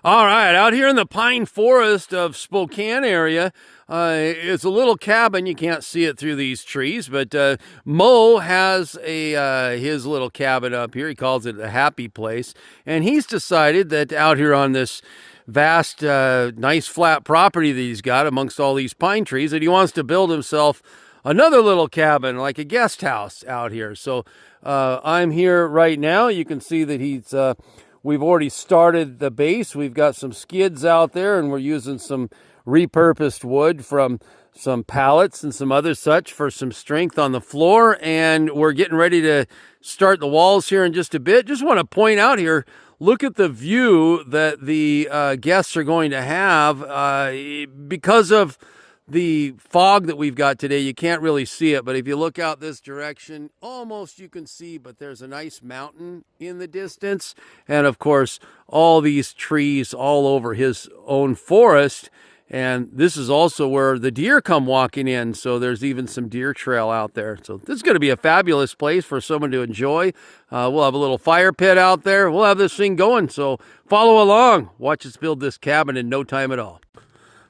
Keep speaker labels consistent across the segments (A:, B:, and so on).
A: All right, out here in the pine forest of Spokane area, it's a little cabin. You can't see it through these trees, but Mo has his little cabin up here. He calls it a happy place, and he's decided that out here on this vast, nice flat property that he's got amongst all these pine trees, that he wants to build himself another little cabin, like a guest house out here. So I'm here right now. You can see that we've already started the base. We've got some skids out there, and we're using some repurposed wood from some pallets and some other such for some strength on the floor. And we're getting ready to start the walls here in just a bit. Just want to point out here, look at the view that the guests are going to have. Because of the fog that we've got today, you can't really see it, but if you look out this direction, almost you can see, but there's a nice mountain in the distance, and of course all these trees all over his own forest. And this is also where the deer come walking in, so there's even some deer trail out there. So this is going to be a fabulous place for someone to enjoy. We'll have a little fire pit out there. We'll have this thing going, so follow along. Watch us build this cabin in no time at all.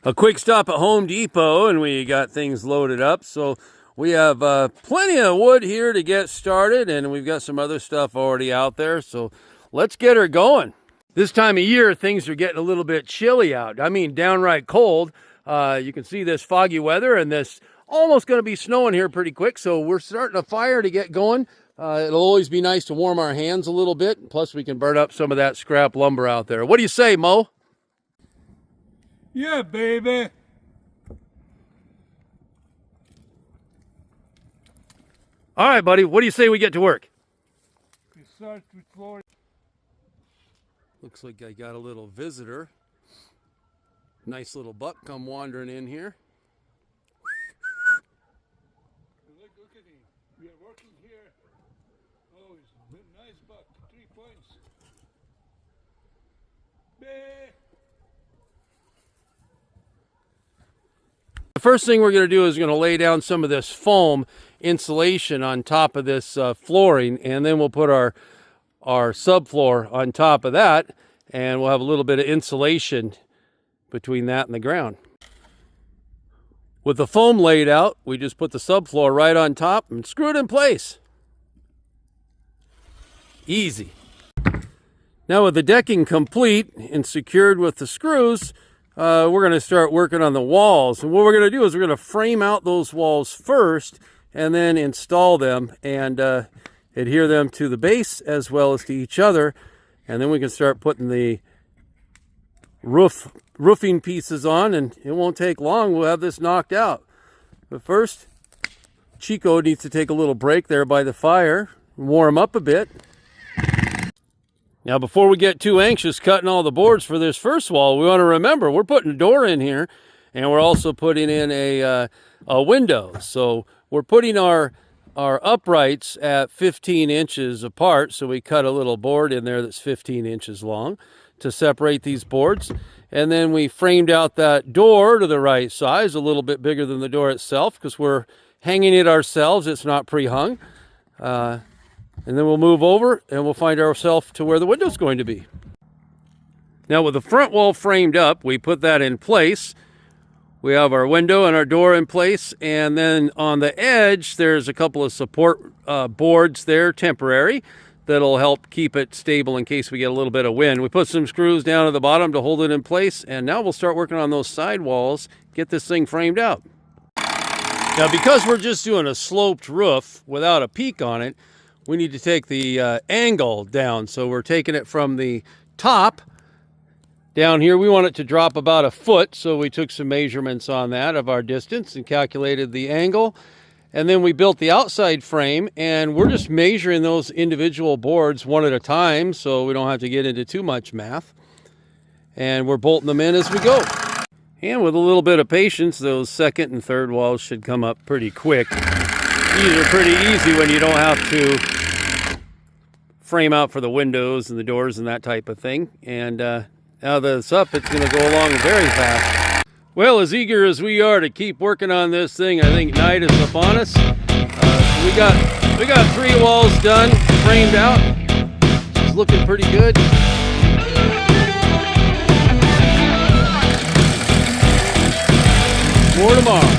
A: A quick stop at Home Depot, and we got things loaded up. So we have plenty of wood here to get started, and we've got some other stuff already out there. So let's get her going. This time of year, things are getting a little bit chilly out. I mean, downright cold. You can see this foggy weather, and this almost going to be snowing here pretty quick. So we're starting a fire to get going. It'll always be nice to warm our hands a little bit. Plus, we can burn up some of that scrap lumber out there. What do you say, Mo?
B: Yeah, baby.
A: All right, buddy. What do you say we get to work?
B: We start with floor.
A: Looks like I got a little visitor. Nice little buck come wandering in here.
B: Look at him. We are working here. Oh, he's a nice buck. 3 points. Bah.
A: The first thing we're going to do is we're going to lay down some of this foam insulation on top of this flooring, and then we'll put our subfloor on top of that, and we'll have a little bit of insulation between that and the ground. With the foam laid out, we just put the subfloor right on top and screw it in place. Easy. Now with the decking complete and secured with the screws, we're going to start working on the walls. And what we're going to do is we're going to frame out those walls first and then install them and adhere them to the base as well as to each other. And then we can start putting the roofing pieces on, and it won't take long. We'll have this knocked out. But first, Chico needs to take a little break there by the fire, warm up a bit. Now, before we get too anxious cutting all the boards for this first wall, we want to remember we're putting a door in here, and we're also putting in a window. So we're putting our uprights at 15 inches apart. So we cut a little board in there that's 15 inches long to separate these boards. And then we framed out that door to the right size, a little bit bigger than the door itself, because we're hanging it ourselves. It's not pre-hung. And then we'll move over and we'll find ourselves to where the window's going to be. Now with the front wall framed up, we put that in place. We have our window and our door in place, and then on the edge there's a couple of support boards there, temporary, that'll help keep it stable in case we get a little bit of wind. We put some screws down at the bottom to hold it in place, and now we'll start working on those side walls, get this thing framed out. Now because we're just doing a sloped roof without a peak on it, we need to take the angle down. So we're taking it from the top down here. We want it to drop about 1 foot. So we took some measurements on that of our distance and calculated the angle. And then we built the outside frame, and we're just measuring those individual boards one at a time so we don't have to get into too much math. And we're bolting them in as we go. And with a little bit of patience, those second and third walls should come up pretty quick. These are pretty easy when you don't have to frame out for the windows and the doors and that type of thing. And now that it's up, it's going to go along very fast. Well, as eager as we are to keep working on this thing, I think night is upon us. So we got 3 walls done, framed out. It's looking pretty good. for tomorrow.